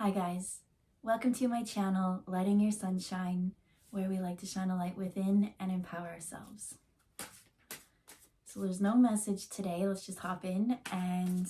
Hi guys, welcome to my channel, Letting Your Sun Shine, where we like to shine a light within and empower ourselves. So there's no message today, let's just hop in and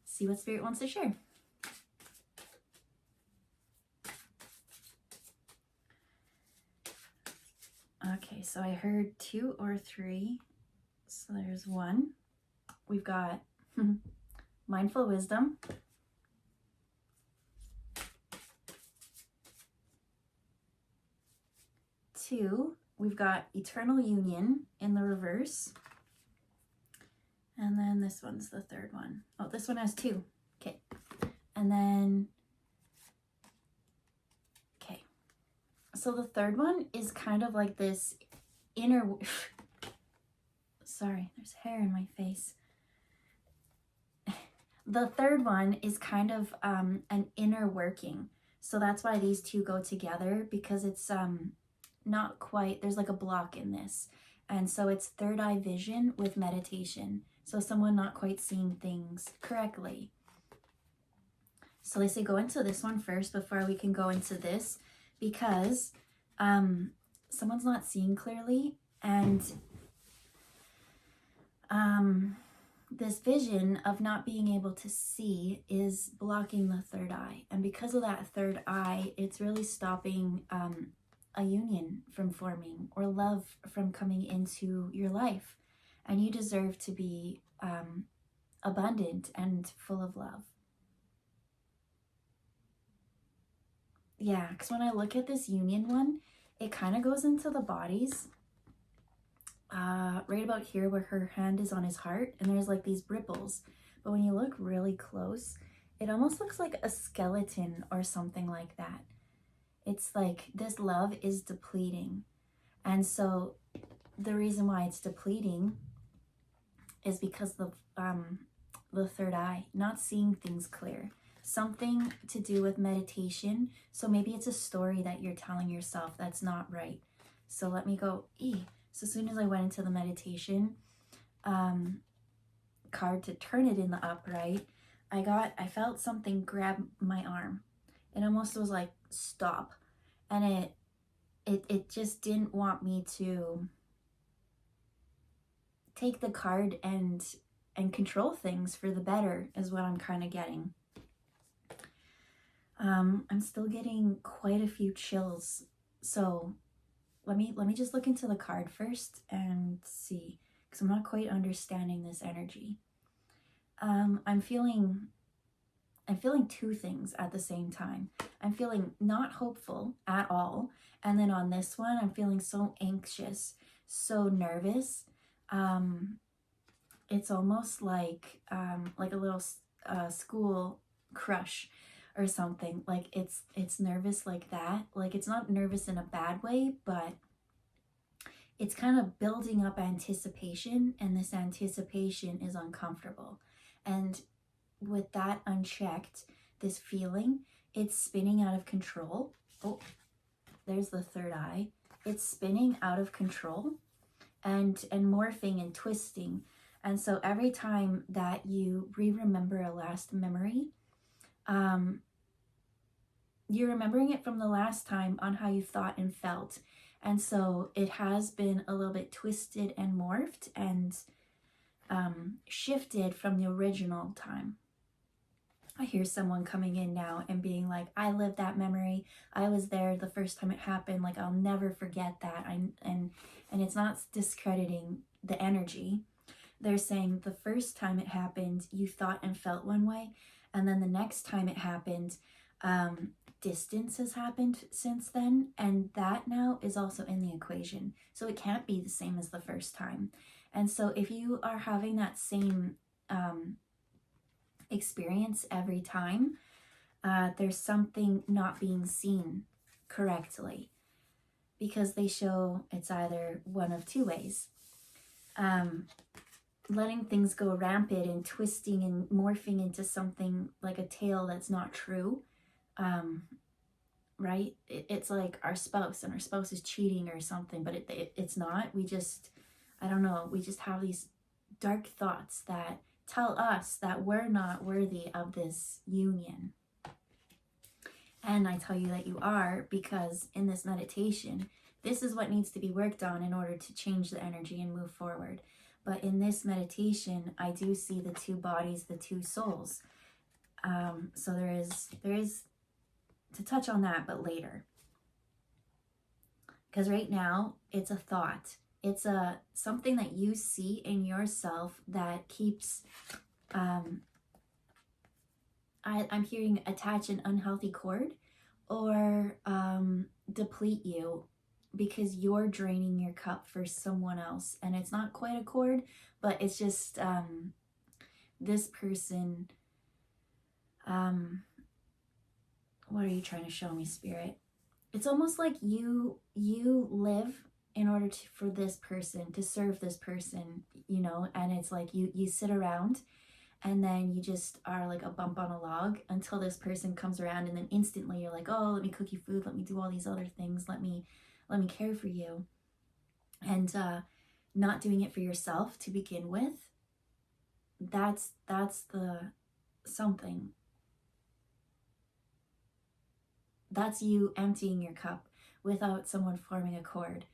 see what Spirit wants to share. Okay, so I heard 2 or 3, so there's 1. We've got mindful wisdom. 2, we've got eternal union in the reverse. And then this one's the 3rd one. Oh, this one has 2. Okay. And then, okay. So the 3rd one is kind of like this inner, sorry, there's hair in my face. The 3rd one is kind of an inner working. So that's why these 2 go together, because it's not quite, there's like a block in this. And so it's third eye vision with meditation. So someone not quite seeing things correctly. So they say go into this one first before we can go into this, because someone's not seeing clearly, and this vision of not being able to see is blocking the 3rd eye. And because of that 3rd eye, it's really stopping a union from forming or love from coming into your life. And you deserve to be abundant and full of love. Yeah, because when I look at this union one, it kind of goes into the bodies. Right about here where her hand is on his heart, and there's like these ripples. But when you look really close, it almost looks like a skeleton or something like that. It's like this love is depleting. And so the reason why it's depleting is because the 3rd eye, not seeing things clear. Something to do with meditation. So maybe it's a story that you're telling yourself that's not right. So let me go. So as soon as I went into the meditation card to turn it in the upright, I felt something grab my arm. It almost was like, stop. And it just didn't want me to take the card and control things for the better, is what I'm kind of getting. I'm still getting quite a few chills. So let me just look into the card first and see, because I'm not quite understanding this energy. I'm feeling 2 things at the same time. I'm feeling not hopeful at all. And then on this one, I'm feeling so anxious, so nervous. It's almost like a little school crush or something. Like it's nervous like that. Like it's not nervous in a bad way, but it's kind of building up anticipation, and this anticipation is uncomfortable. And with that unchecked, this feeling, it's spinning out of control. Oh, there's the 3rd eye. It's spinning out of control and morphing and twisting. And so every time that you remember a last memory, you're remembering it from the last time on how you thought and felt. And so it has been a little bit twisted and morphed and shifted from the original time. I hear someone coming in now and being like, I lived that memory. I was there the first time it happened. Like, I'll never forget that. And it's not discrediting the energy. They're saying the first time it happened, you thought and felt one way. And then the next time it happened, distance has happened since then. And that now is also in the equation. So it can't be the same as the first time. And so if you are having that same experience every time, there's something not being seen correctly, because they show it's either one of 2 ways. Letting things go rampant and twisting and morphing into something like a tale that's not true, right? It's like our spouse, and our spouse is cheating or something, but it's not. We just, I don't know, we just have these dark thoughts that tell us that we're not worthy of this union. And I tell you that you are, because in this meditation, this is what needs to be worked on in order to change the energy and move forward. But in this meditation, I do see the two bodies, the two souls. So there is to touch on that, but later. Because right now, it's a thought. It's something that you see in yourself that keeps, I'm hearing attach an unhealthy cord, or deplete you, because you're draining your cup for someone else. And it's not quite a cord, but it's just this person. What are you trying to show me, Spirit? It's almost like you live in order for this person, to serve this person, you know, and it's like you sit around, and then you just are like a bump on a log until this person comes around, and then instantly you're like, oh, let me cook you food, let me do all these other things, let me care for you. And not doing it for yourself to begin with, that's the something. That's you emptying your cup without someone forming a cord.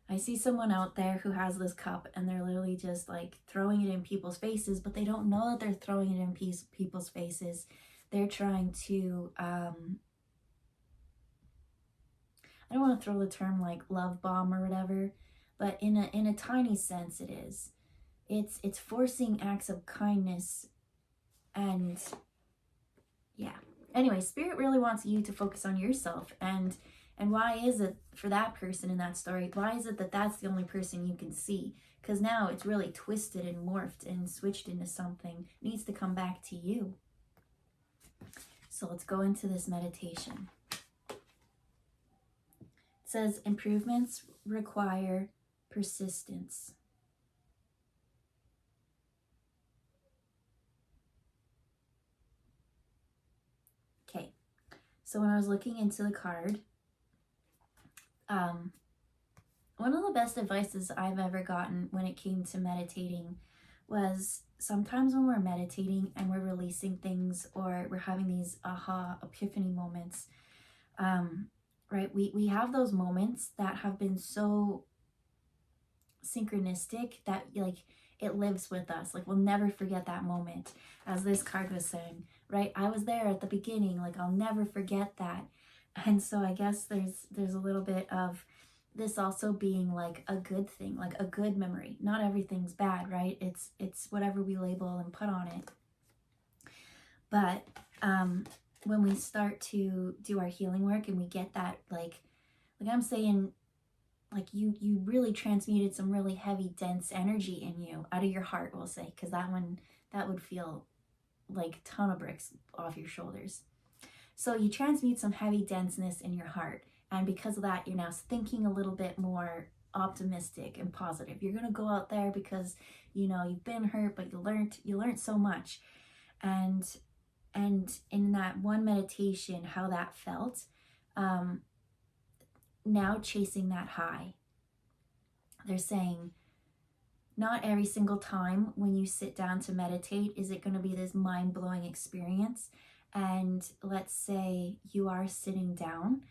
I see someone out there who has this cup, and they're literally just like throwing it in people's faces, but they don't know that they're throwing it in people's faces. They're trying to, I don't want to throw the term like love bomb or whatever, but in a tiny sense it is. It's forcing acts of kindness, and yeah. Anyway, Spirit really wants you to focus on yourself, and why is it for that person in that story, why is it that that's the only person you can see? Because now it's really twisted and morphed and switched into something. It needs to come back to you. So let's go into this meditation. It says improvements require persistence. Okay, so when I was looking into the card, one of the best advices I've ever gotten when it came to meditating was, sometimes when we're meditating and we're releasing things, or we're having these aha epiphany moments, right, we have those moments that have been so synchronistic that like it lives with us. Like we'll never forget that moment, as this card was saying, right? I was there at the beginning, like I'll never forget that. And so I guess there's a little bit of this also being like a good thing, like a good memory. Not everything's bad, right? It's whatever we label and put on it. But when we start to do our healing work and we get that, like I'm saying, like you really transmuted some really heavy, dense energy in you out of your heart, we'll say, because that would feel like a ton of bricks off your shoulders. So you transmute some heavy denseness in your heart, and because of that, you're now thinking a little bit more optimistic and positive. You're gonna go out there because you know you've been hurt, but you learned so much, and in that one meditation, how that felt. Now chasing that high. They're saying, not every single time when you sit down to meditate is it going to be this mind-blowing experience. And let's say you are sitting down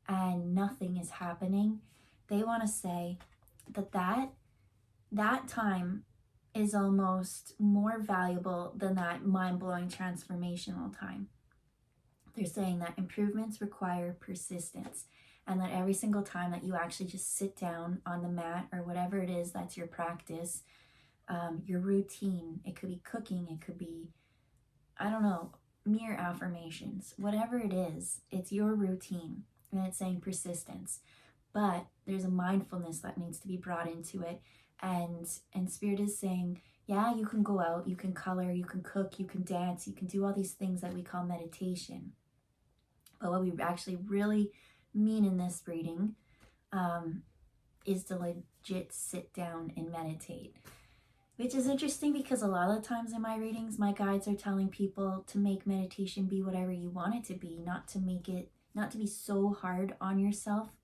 and nothing is happening. They want to say that time is almost more valuable than that mind-blowing transformational time. They're saying that improvements require persistence, and that every single time that you actually just sit down on the mat, or whatever it is that's your practice, your routine, it could be cooking, it could be, I don't know, mere affirmations, whatever it is, it's your routine, and it's saying persistence. But there's a mindfulness that needs to be brought into it, and Spirit is saying, yeah, you can go out, you can color, you can cook, you can dance, you can do all these things that we call meditation. But what we actually really mean in this reading is to legit sit down and meditate, which is interesting because a lot of the times in my readings, my guides are telling people to make meditation be whatever you want it to be, not to be so hard on yourself.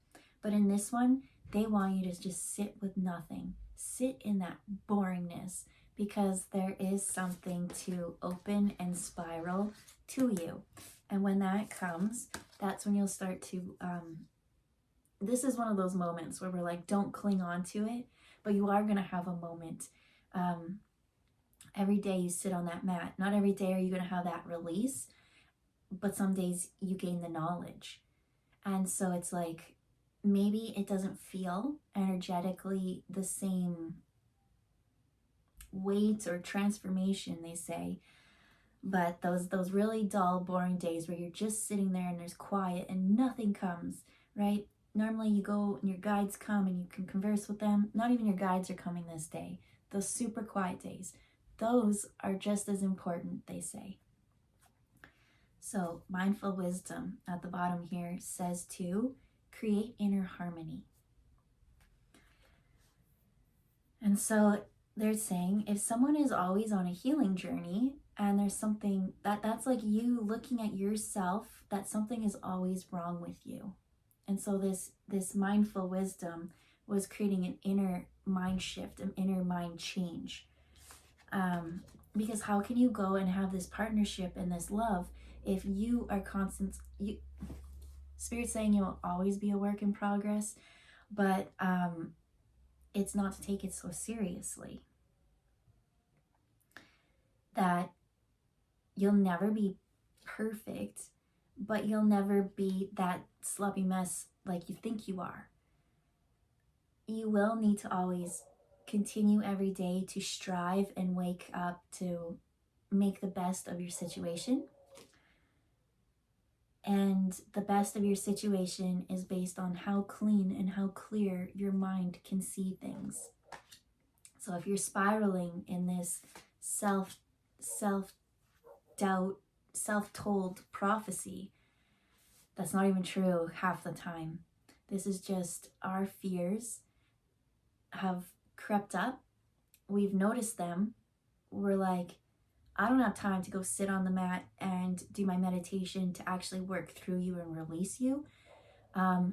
But in this one, they want you to just sit with nothing, sit in that boringness, because there is something to open and spiral to you. And when that comes, that's when you'll start to, this is one of those moments where we're like, don't cling on to it, but you are going to have a moment. Every day you sit on that mat, not every day are you going to have that release, but some days you gain the knowledge. And so it's like, maybe it doesn't feel energetically the same weight or transformation, they say, but those really dull, boring days where you're just sitting there and there's quiet and nothing comes, right? Normally you go and your guides come and you can converse with them. Not even your guides are coming this day. Those super quiet days, those are just as important, they say. So mindful wisdom at the bottom here says to create inner harmony. And so they're saying if someone is always on a healing journey and there's something that's like you looking at yourself, that something is always wrong with you. And so this mindful wisdom was creating an inner mind shift, an inner mind change. Because how can you go and have this partnership and this love if you are Spirit's saying you'll always be a work in progress, but it's not to take it so seriously. That you'll never be perfect, but you'll never be that sloppy mess like you think you are. You will need to always continue every day to strive and wake up to make the best of your situation. And the best of your situation is based on how clean and how clear your mind can see things. So if you're spiraling in this self-doubt, self-told prophecy, that's not even true half the time. This is just our fears have crept up. We've noticed them. We're like, I don't have time to go sit on the mat and do my meditation to actually work through you and release you.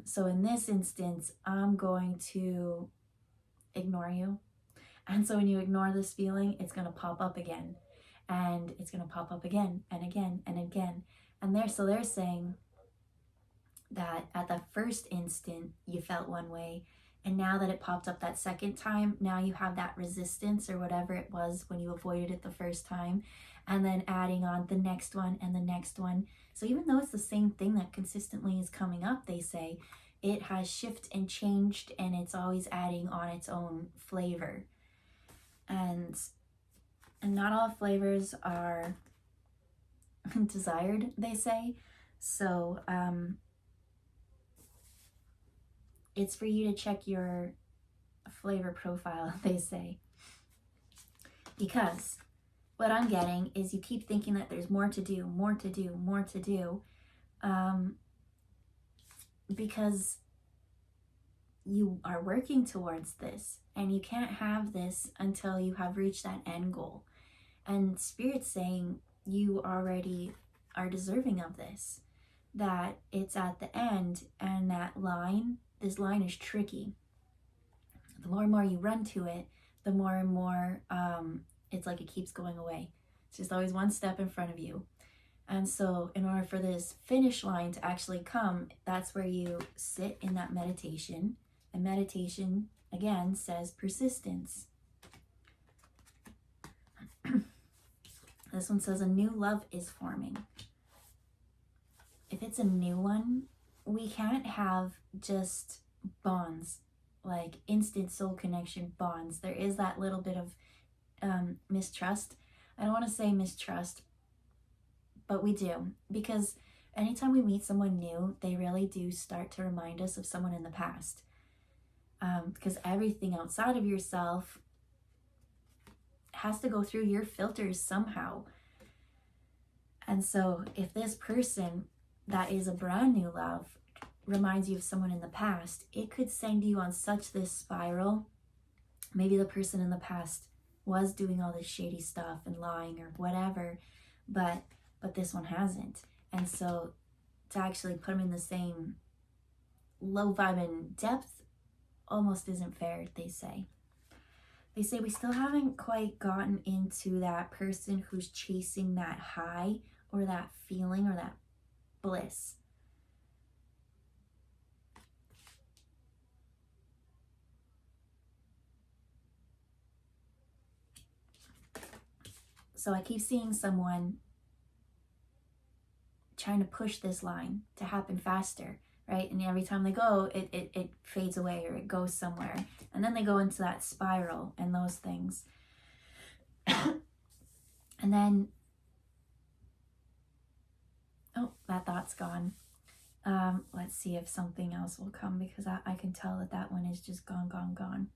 So in this instance, I'm going to ignore you. And so when you ignore this feeling, it's going to pop up again. And it's going to pop up again and again and again. And they're saying that at the first instant, you felt one way. And now that it popped up that second time, now you have that resistance or whatever it was when you avoided it the first time. And then adding on the next one and the next one. So even though it's the same thing that consistently is coming up, they say, it has shifted and changed and it's always adding on its own flavor. And not all flavors are desired, they say. So it's for you to check your flavor profile, they say. Because what I'm getting is you keep thinking that there's more to do, more to do, more to do. Because you are working towards this. And you can't have this until you have reached that end goal. And Spirit's saying you already are deserving of this. That it's at the end and that line, this line is tricky. The more and more you run to it, the more and more it's like it keeps going away. It's just always one step in front of you. And so in order for this finish line to actually come, that's where you sit in that meditation. And meditation, again, says persistence. This one says a new love is forming. If it's a new one, we can't have just bonds, like instant soul connection bonds. There is that little bit of mistrust. I don't want to say mistrust, but we do. Because anytime we meet someone new, they really do start to remind us of someone in the past. Because everything outside of yourself has to go through your filters somehow. And so if this person that is a brand new love reminds you of someone in the past, it could send you on such this spiral. Maybe the person in the past was doing all this shady stuff and lying or whatever, but this one hasn't. And so to actually put them in the same low vibe and depth almost isn't fair, they say. They say we still haven't quite gotten into that person who's chasing that high or that feeling or that bliss. So I keep seeing someone trying to push this line to happen faster, right? And every time they go, it fades away or it goes somewhere. And then they go into that spiral and those things. And then, oh, that thought's gone. Let's see if something else will come, because I can tell that that one is just gone, gone, gone.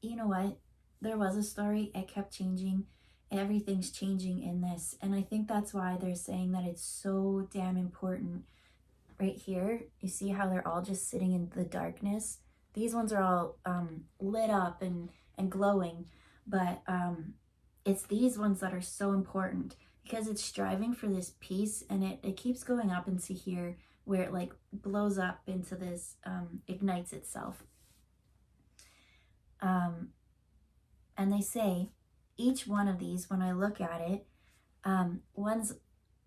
You know what? There was a story. It kept changing. Everything's changing in this. And I think that's why they're saying that it's so damn important. Right here, you see how they're all just sitting in the darkness? These ones are all lit up and glowing. But it's these ones that are so important, because it's striving for this peace, and it keeps going up into here where it like blows up into this, ignites itself. And they say each one of these, when I look at it,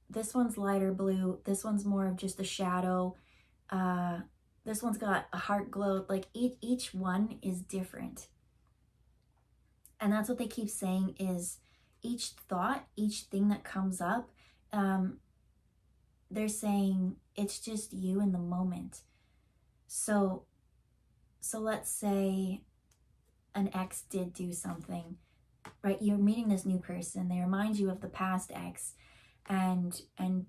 this one's lighter blue, this one's more of just a shadow, this one's got a heart glow. Like each one is different. And that's what they keep saying, is each thought, each thing that comes up, they're saying it's just you in the moment. So let's say an ex did do something, right? You're meeting this new person, they remind you of the past ex, and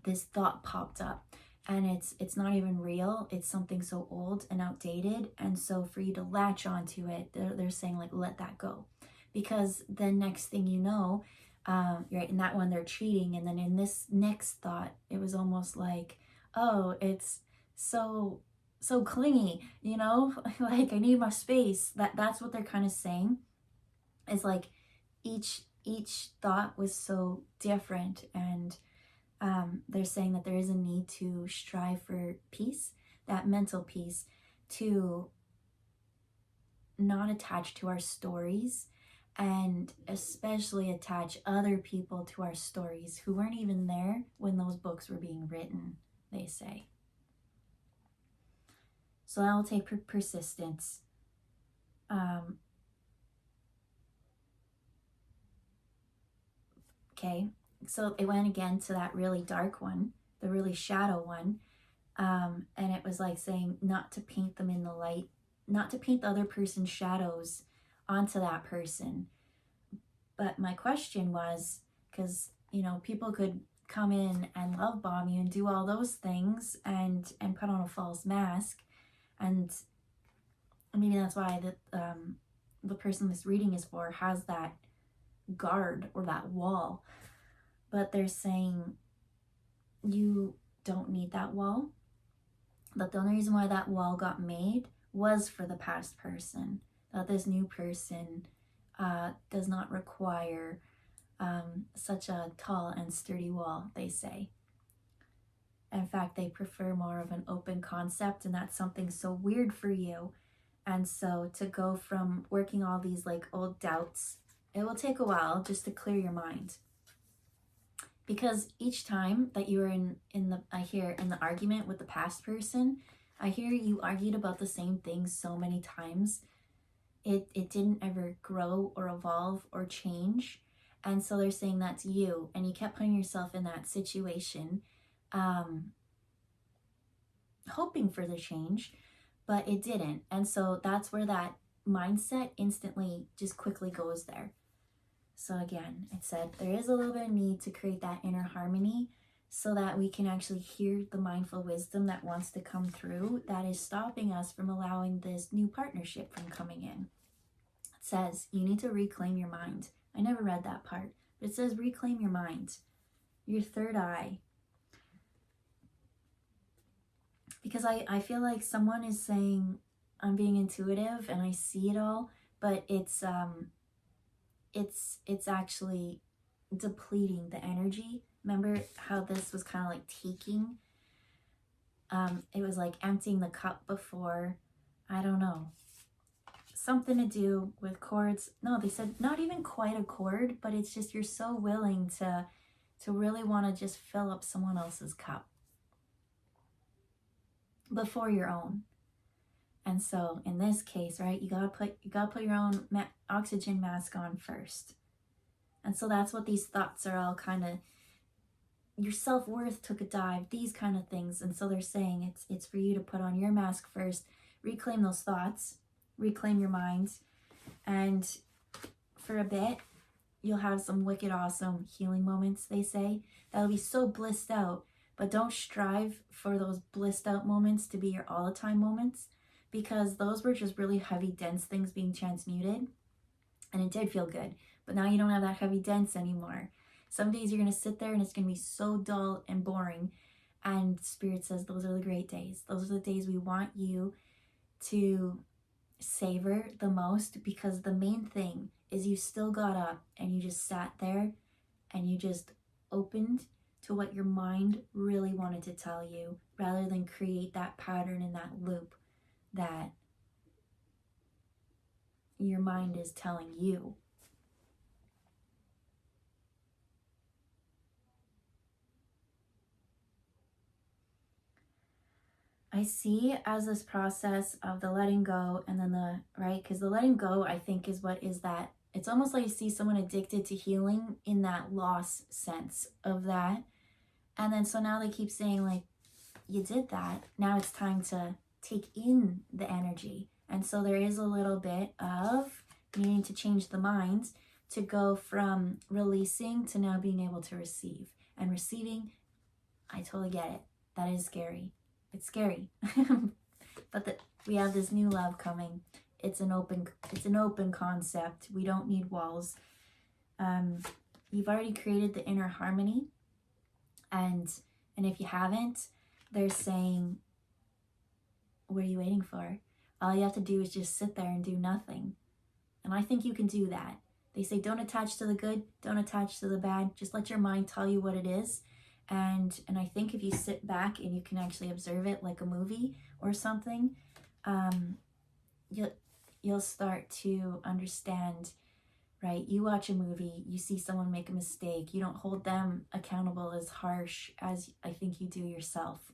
this thought popped up, and it's not even real, it's something so old and outdated. And so for you to latch onto it, they're saying like, let that go, because the next thing you know, right, in that one they're cheating, and then in this next thought it was almost like, oh, it's so clingy, you know, like I need my space. That's what they're kind of saying, is like each thought was so different. And they're saying that there is a need to strive for peace, that mental peace, to not attach to our stories, and especially attach other people to our stories who weren't even there when those books were being written, they say. So that will take persistence. Okay, so it went again to that really dark one, the really shadow one. And it was like saying not to paint them in the light, not to paint the other person's shadows onto that person. But my question was, because, you know, people could come in and love bomb you and do all those things and put on a false mask. And maybe that's why the person this reading is for has that guard or that wall. But they're saying you don't need that wall. But the only reason why that wall got made was for the past person. That this new person does not require such a tall and sturdy wall, they say. In fact, they prefer more of an open concept, and that's something so weird for you. And so to go from working all these like old doubts, it will take a while just to clear your mind. Because each time that you were in the argument with the past person, I hear you argued about the same thing so many times. It didn't ever grow or evolve or change. And so they're saying that's you, and you kept putting yourself in that situation, hoping for the change, but it didn't. And so that's where that mindset instantly just quickly goes there. So again, it said there is a little bit of need to create that inner harmony so that we can actually hear the mindful wisdom that wants to come through, that is stopping us from allowing this new partnership from coming in. It says you need to reclaim your mind. I never read that part, but it says reclaim your mind, your third eye. Because I feel like someone is saying I'm being intuitive and I see it all, but it's actually depleting the energy. Remember how this was kind of like taking? It was like emptying the cup before I don't know, something to do with cords. No, they said not even quite a cord, but it's just you're so willing to really want to just fill up someone else's cup before your own. And so in this case, right, you gotta put your own oxygen mask on first. And so that's what these thoughts are all kind of, your self-worth took a dive, these kind of things. And so they're saying it's for you to put on your mask first, reclaim those thoughts, reclaim your mind, and for a bit you'll have some wicked awesome healing moments, they say, that'll be so blissed out. But don't strive for those blissed out moments to be your all the time moments, because those were just really heavy, dense things being transmuted. And it did feel good. But now you don't have that heavy, dense anymore. Some days you're going to sit there and it's going to be so dull and boring. And Spirit says those are the great days. Those are the days we want you to savor the most, because the main thing is you still got up and you just sat there and you just opened to what your mind really wanted to tell you, rather than create that pattern and that loop that your mind is telling you. I see as this process of the letting go, and then the, right, because the letting go, I think, is what is that, it's almost like you see someone addicted to healing in that loss sense of that. And then so now they keep saying, like, you did that, now it's time to take in the energy. And so there is a little bit of needing to change the mind to go from releasing to now being able to receive. And receiving, I totally get it. That is scary. It's scary. But we have this new love coming. It's an open concept. We don't need walls. You've already created the inner harmony. And if you haven't, they're saying, what are you waiting for? All you have to do is just sit there and do nothing. And I think you can do that. They say don't attach to the good, don't attach to the bad. Just let your mind tell you what it is. And I think if you sit back and you can actually observe it like a movie or something, you'll start to understand, right? You watch a movie, you see someone make a mistake, you don't hold them accountable as harsh as I think you do yourself.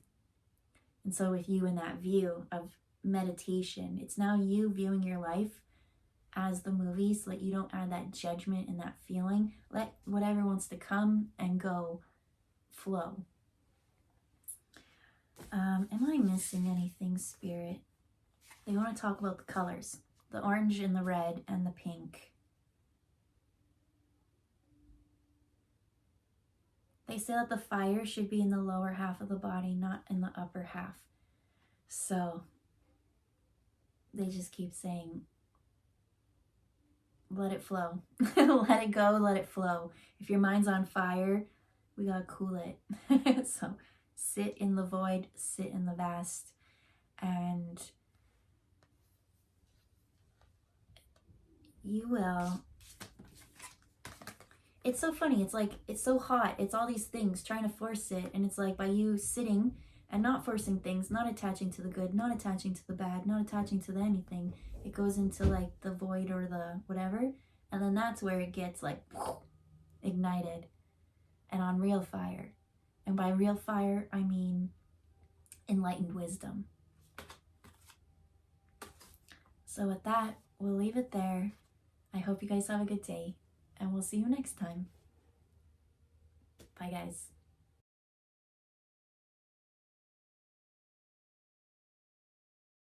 And so with you in that view of meditation, it's now you viewing your life as the movie, so that you don't add that judgment and that feeling. Let whatever wants to come and go flow. Am I missing anything, Spirit? They want to talk about the colors, the orange and the red and the pink. They say that the fire should be in the lower half of the body, not in the upper half. So they just keep saying, let it flow. Let it go, let it flow. If your mind's on fire, we gotta cool it. So sit in the void, sit in the vast, and you will. It's so funny. It's like, it's so hot. It's all these things trying to force it. And it's like by you sitting and not forcing things, not attaching to the good, not attaching to the bad, not attaching to the anything, it goes into like the void or the whatever. And then that's where it gets like ignited and on real fire. And by real fire, I mean enlightened wisdom. So with that, we'll leave it there. I hope you guys have a good day, and we'll see you next time. Bye, guys.